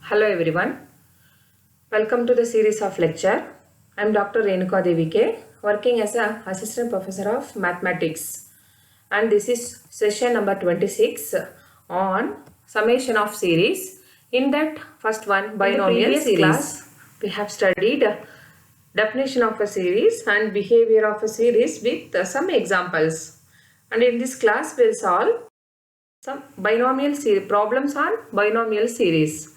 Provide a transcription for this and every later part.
Hello everyone, welcome to the series of lecture. I am Dr. Renuka Devi K, working as an assistant professor of mathematics, and this is session number 26 on summation of series. In that first one, binomial series. Class, we have studied definition of a series and behavior of a series with some examples, and in this class we will solve some binomial series problems on binomial series.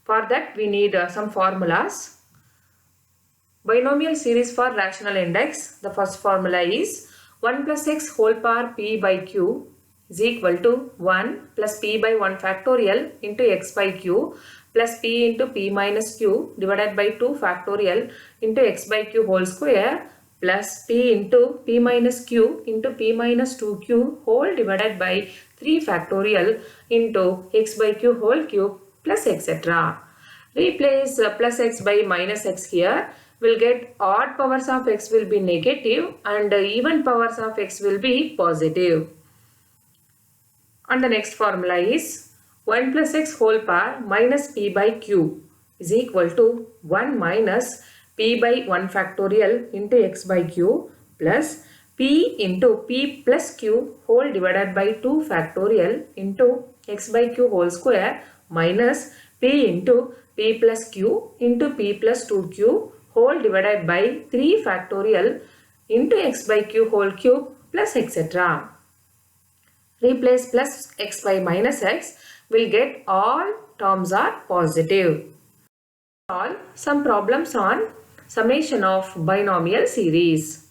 For that we need some formulas. Binomial series for rational index. The first formula is 1 plus x whole power p by q is equal to 1 plus p by 1 factorial into x by q plus p into p minus q divided by 2 factorial into x by q whole square plus p into p minus q into p minus 2q whole divided by 3 factorial into x by q whole cube plus etc. Replace plus x by minus x here. We'll get odd powers of x will be negative and even powers of x will be positive. And the next formula is 1 plus x whole power minus p by q is equal to 1 minus p by 1 factorial into x by q plus p into p plus q whole divided by 2 factorial into x by q whole square minus p into p plus q into p plus 2q whole divided by 3 factorial into x by q whole cube plus etc. Replace plus x by minus x, will get all terms are positive. Solve some problems on summation of binomial series.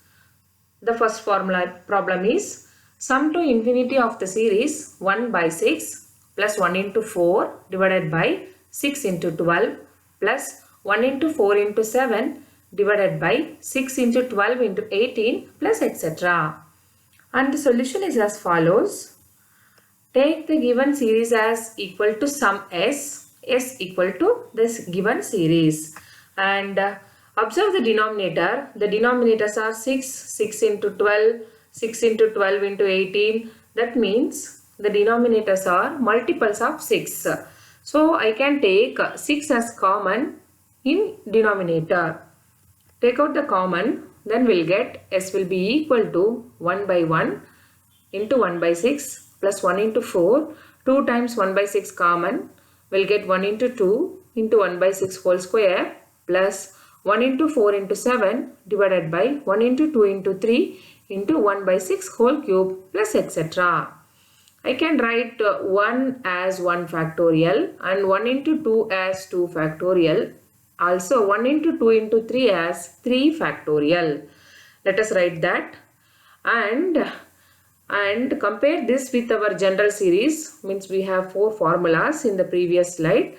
The first formula problem is sum to infinity of the series 1 by 6 plus 1 into 4 divided by 6 into 12 plus 1 into 4 into 7 divided by 6 into 12 into 18 plus etc. And the solution is as follows. Take the given series as equal to sum s equal to this given series, and observe the denominator. The denominators are 6 into 12, 6 into 12 into 18. That means the denominators are multiples of 6. So I can take 6 as common in denominator. Take out the common, then we'll get s will be equal to 1 by 1 into 1 by 6 plus 1 into 4. 2 times 1 by 6 common, we'll get 1 into 2 into 1 by 6 whole square plus 1 into 4 into 7 divided by 1 into 2 into 3 into 1 by 6 whole cube plus etc. I can write 1 as 1 factorial and 1 into 2 as 2 factorial. Also 1 into 2 into 3 as 3 factorial. Let us write that and compare this with our general series. Means we have 4 formulas in the previous slide.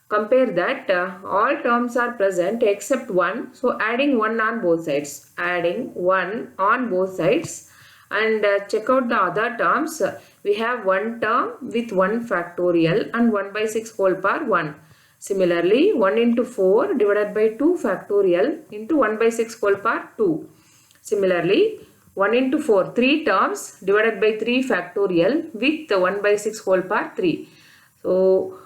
Compare that all terms are present except 1. So adding 1 on both sides. Adding 1 on both sides. And check out the other terms. We have one term with 1 factorial and 1 by 6 whole power 1. Similarly, 1 into 4 divided by 2 factorial into 1 by 6 whole power 2. Similarly, 1 into 4, 3 terms divided by 3 factorial with 1 by 6 whole power 3. So,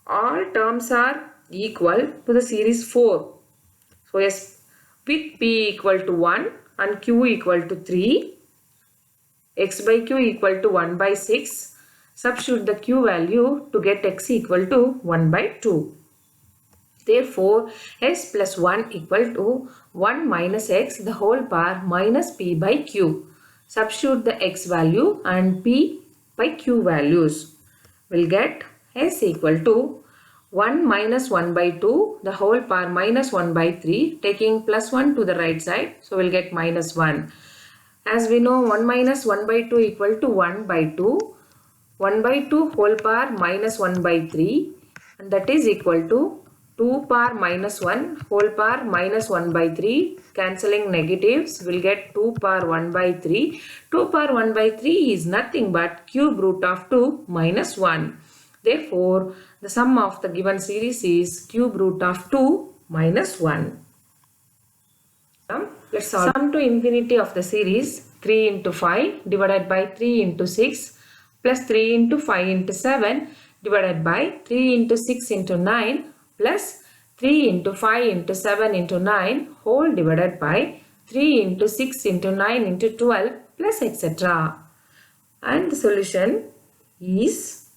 all terms are equal to the series 4. So, yes, with p equal to 1 and q equal to 3, x by q equal to 1 by 6. Substitute the q value to get x equal to 1 by 2. Therefore, s plus 1 equal to 1 minus x the whole power minus p by q. Substitute the x value and p by q values. We'll get s equal to 1 minus 1 by 2 the whole power minus 1 by 3, taking plus 1 to the right side. So, we'll get minus 1. As we know, 1 minus 1 by 2 equal to 1 by 2. 1 by 2 whole power minus 1 by 3, and that is equal to 2 power minus 1 whole power minus 1 by 3. Cancelling negatives, will get 2 power 1 by 3. 2 power 1 by 3 is nothing but cube root of 2 minus 1. Therefore, the sum of the given series is cube root of 2 minus 1. Let's solve. Sum to infinity of the series 3 into 5 divided by 3 into 6 plus 3 into 5 into 7 divided by 3 into 6 into 9 plus 3 into 5 into 7 into 9 whole divided by 3 into 6 into 9 into 12 plus etc. And the solution is,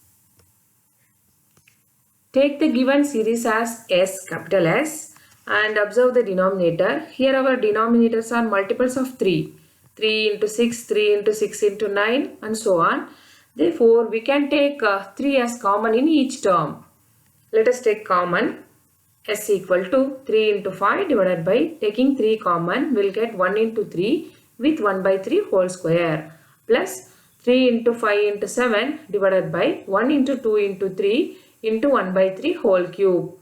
take the given series as S, capital S, and observe the denominator. Here our denominators are multiples of 3. 3 into 6, 3 into 6 into 9 and so on. Therefore, we can take 3 as common in each term. Let us take common. S equal to 3 into 5 divided by, taking 3 common, we'll get 1 into 3 with 1 by 3 whole square, plus 3 into 5 into 7 divided by 1 into 2 into 3 into 1 by 3 whole cube,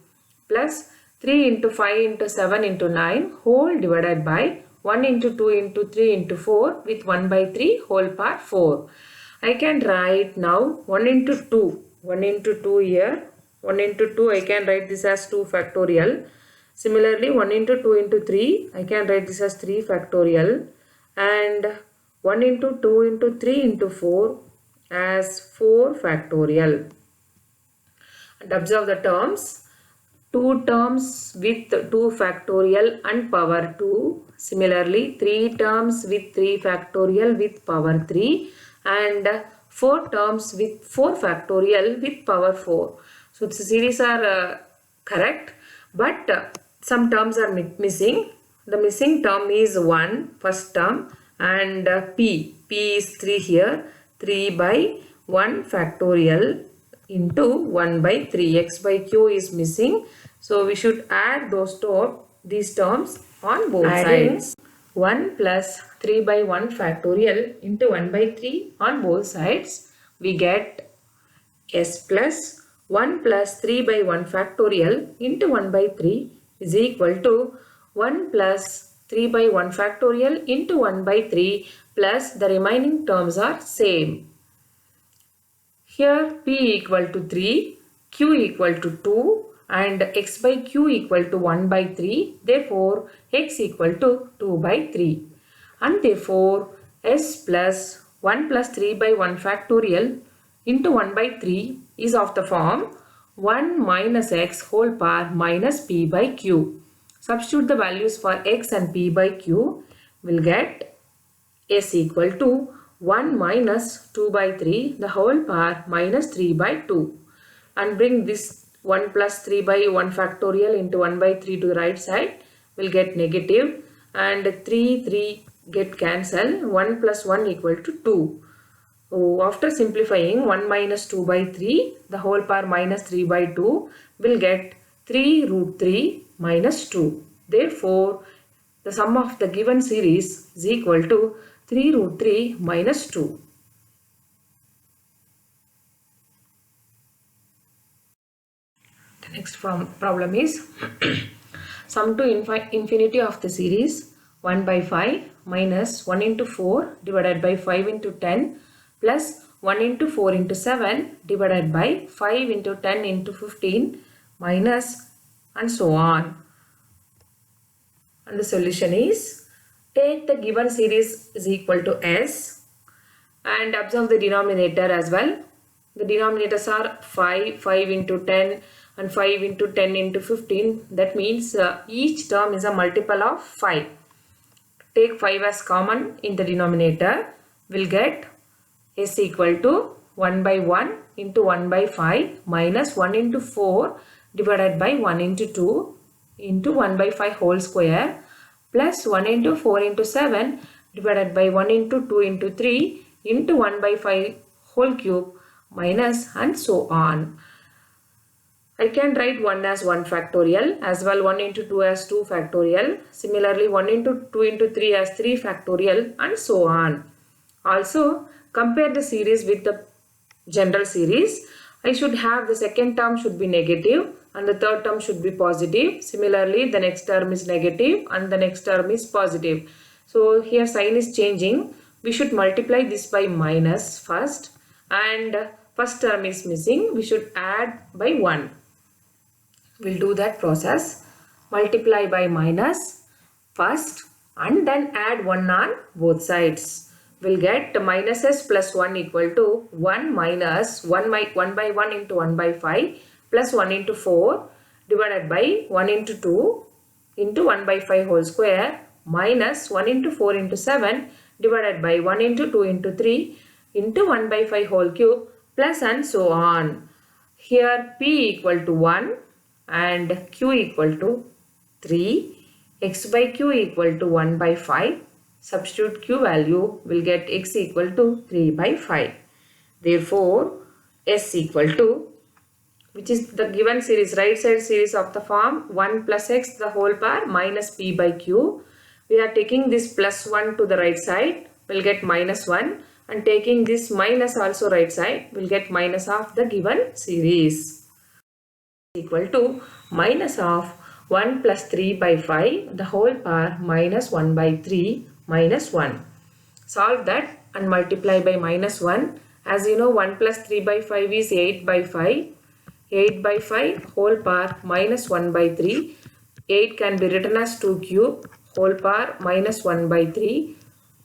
plus 3 into 5 into 7 into 9 whole divided by 1 into 2 into 3 into 4 with 1 by 3 whole power 4. I can write now 1 into 2. 1 into 2 here. 1 into 2 I can write this as 2 factorial. Similarly 1 into 2 into 3 I can write this as 3 factorial. And 1 into 2 into 3 into 4 as 4 factorial. And observe the terms. 2 terms with 2 factorial and power 2. Similarly 3 terms with 3 factorial with power 3. And 4 terms with 4 factorial with power 4. So the series are correct, but some terms are missing. The missing term is 1, first term, and P. P is 3 here. 3 by 1 factorial into 1 by 3. X by Q is missing. So we should add these terms on both sides. 1 plus 3 by 1 factorial into 1 by 3 on both sides. We get S plus 1 plus 3 by 1 factorial into 1 by 3 is equal to 1 plus 3 by 1 factorial into 1 by 3 plus the remaining terms are same. Here P equal to 3, Q equal to 2 and X by Q equal to 1 by 3. Therefore, X equal to 2 by 3. And therefore, S plus 1 plus 3 by 1 factorial into 1 by 3 is of the form 1 minus x whole power minus p by q. Substitute the values for x and p by q. Will get s equal to 1 minus 2 by 3 the whole power minus 3 by 2. And bring this 1 plus 3 by 1 factorial into 1 by 3 to the right side. Will get negative, and 3 get cancelled. 1 plus 1 equal to 2. So after simplifying, 1 minus 2 by 3, the whole power minus 3 by 2 will get 3 root 3 minus 2. Therefore, the sum of the given series is equal to 3 root 3 minus 2. The next problem is sum to infinity of the series 1 by 5 minus 1 into 4 divided by 5 into 10 plus 1 into 4 into 7 divided by 5 into 10 into 15 minus and so on. And the solution is, take the given series is equal to S and observe the denominator as well. The denominators are 5 into 10 and 5 into 10 into 15. That means each term is a multiple of 5. Take 5 as common in the denominator. We'll get S equal to 1 by 1 into 1 by 5 minus 1 into 4 divided by 1 into 2 into 1 by 5 whole square plus 1 into 4 into 7 divided by 1 into 2 into 3 into 1 by 5 whole cube minus and so on. I can write 1 as 1 factorial, as well 1 into 2 as 2 factorial. Similarly 1 into 2 into 3 as 3 factorial and so on. Also, compare the series with the general series. I should have the second term should be negative and the third term should be positive. Similarly, the next term is negative and the next term is positive. So here sign is changing. We should multiply this by minus first, and first term is missing. We should add by 1. We'll do that process. Multiply by minus first and then add 1 on both sides. We'll get minus s plus 1 equal to 1 minus 1 by 1 into 1 by 5 plus 1 into 4 divided by 1 into 2 into 1 by 5 whole square minus 1 into 4 into 7 divided by 1 into 2 into 3 into 1 by 5 whole cube plus and so on. Here P equal to 1 and Q equal to 3. X by Q equal to 1 by 5. Substitute Q value, will get X equal to 3 by 5. Therefore, S equal to, which is the given series, right side series of the form 1 plus X the whole power minus P by Q. We are taking this plus 1 to the right side, will get minus 1, and taking this minus also right side, will get minus of the given series. Equal to minus of 1 plus 3 by 5 the whole power minus 1 by 3 minus 1. Solve that and multiply by minus 1. As you know, 1 plus 3 by 5 is 8 by 5. 8 by 5 whole power minus 1 by 3. 8 can be written as 2 cube whole power minus 1 by 3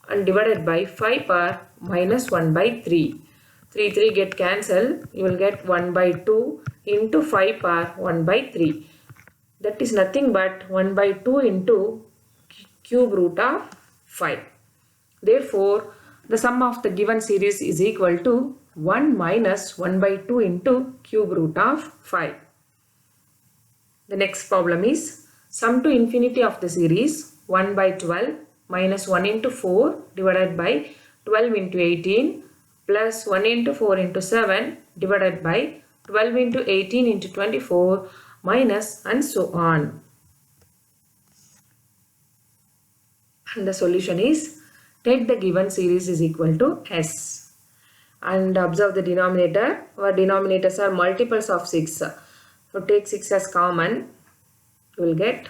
and divided by 5 power minus 1 by 3. 3 get cancelled. You will get 1 by 2 into 5 power 1 by 3. That is nothing but 1 by 2 into cube root of 5. Therefore, the sum of the given series is equal to 1 minus 1 by 2 into cube root of 5. The next problem is sum to infinity of the series 1 by 12 minus 1 into 4 divided by 12 into 18 plus 1 into 4 into 7 divided by 12 into 18 into 24 minus and so on. And the solution is, take the given series is equal to S. And observe the denominator. Our denominators are multiples of 6. So take 6 as common. You will get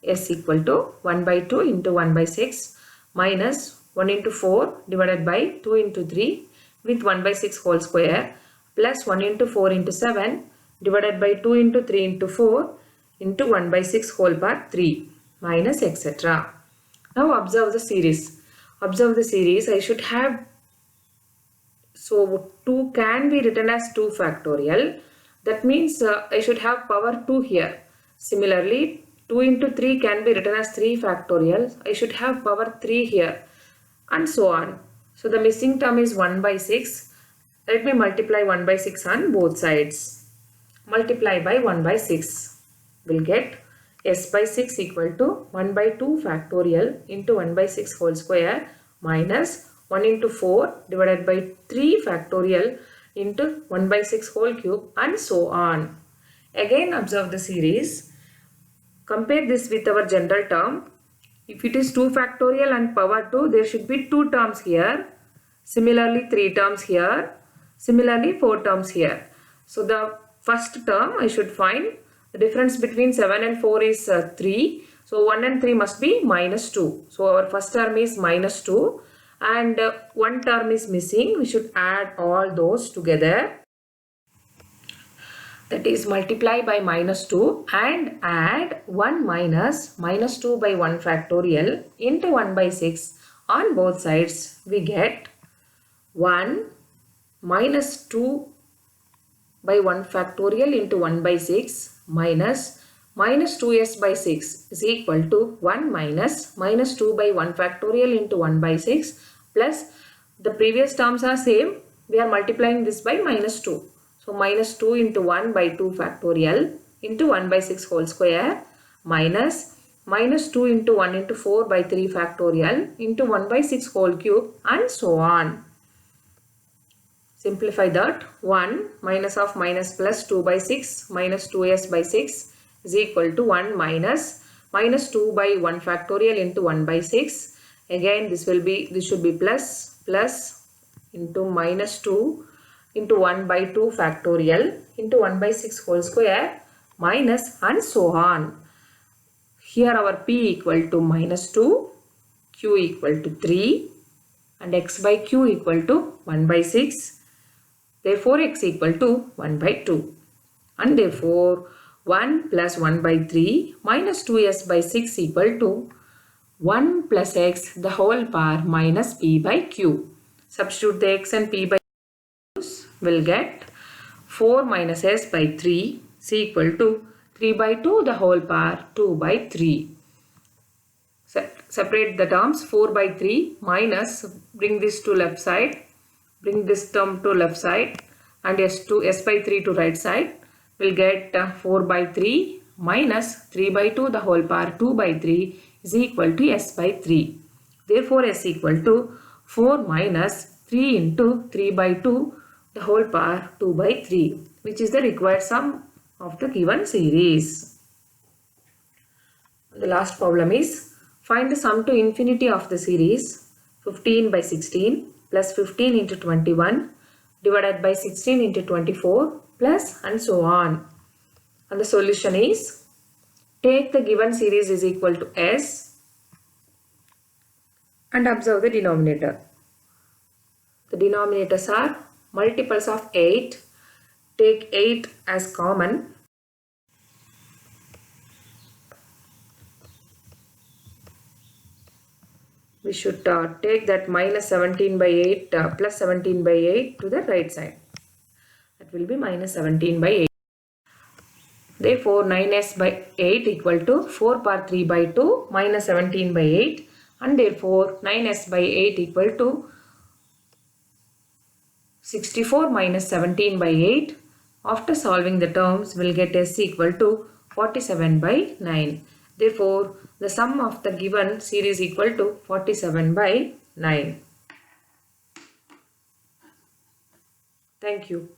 S equal to 1 by 2 into 1 by 6 minus 1 into 4 divided by 2 into 3 with 1 by 6 whole square plus 1 into 4 into 7 divided by 2 into 3 into 4 into 1 by 6 whole power 3 minus etc. Now observe the series. Observe the series. I should have, so 2 can be written as 2 factorial. That means I should have power 2 here. Similarly, 2 into 3 can be written as 3 factorial. I should have power 3 here and so on. So the missing term is 1 by 6. Let me multiply 1 by 6 on both sides. Multiply by 1 by 6. We'll get S by 6 equal to 1 by 2 factorial into 1 by 6 whole square minus 1 into 4 divided by 3 factorial into 1 by 6 whole cube and so on. Again observe the series. Compare this with our general term. If it is 2 factorial and power 2, there should be 2 terms here. Similarly 3 terms here. Similarly 4 terms here. So the first term I should find. The difference between 7 and 4 is 3. So 1 and 3 must be minus 2. So our first term is minus 2 and one term is missing. We should add all those together. That is, multiply by minus 2 and add 1 minus minus 2 by 1 factorial into 1 by 6 on both sides. We get 1 minus 2 by 1 factorial into 1 by 6 minus 2s by 6 is equal to 1 minus 2 by 1 factorial into 1 by 6 plus the previous terms are same. We are multiplying this by minus 2. So minus 2 into 1 by 2 factorial into 1 by 6 whole square minus 2 into 1 into 4 by 3 factorial into 1 by 6 whole cube and so on. Simplify that. 1 minus of minus plus 2 by 6 minus 2s by 6 is equal to 1 minus 2 by 1 factorial into 1 by 6. Again this should be plus into minus 2 into 1 by 2 factorial into 1 by 6 whole square minus and so on. Here our P equal to minus 2, Q equal to 3 and X by Q equal to 1 by 6. Therefore X equal to 1 by 2 and therefore 1 plus 1 by 3 minus 2s by 6 equal to 1 plus x the whole power minus P by Q. Substitute the x and P by Q, will get 4 minus s by 3 is equal to 3 by 2 the whole power 2 by 3. Separate the terms. 4 by 3 minus, bring this to left side, bring this term to left side, and s by 3 to right side. We'll get 4 by 3 minus 3 by 2 the whole power 2 by 3 is equal to s by 3. Therefore s equal to 4 minus 3 into 3 by 2 the whole power 2 by 3, which is the required sum of the given series. The last problem is, find the sum to infinity of the series 15 by 16 plus 15 into 21 divided by 16 into 24 plus and so on. And the solution is, take the given series is equal to s and observe the denominator. The denominators are multiples of 8. Take 8 as common. We should take that minus 17 by 8 plus 17 by 8 to the right side. That will be minus 17 by 8. Therefore, 9s by 8 equal to 4 power 3 by 2 minus 17 by 8, and therefore 9s by 8 equal to 64 minus 17 by 8. After solving the terms, we'll get s equal to 47 by 9. Therefore, the sum of the given series equal to 47 by 9. Thank you.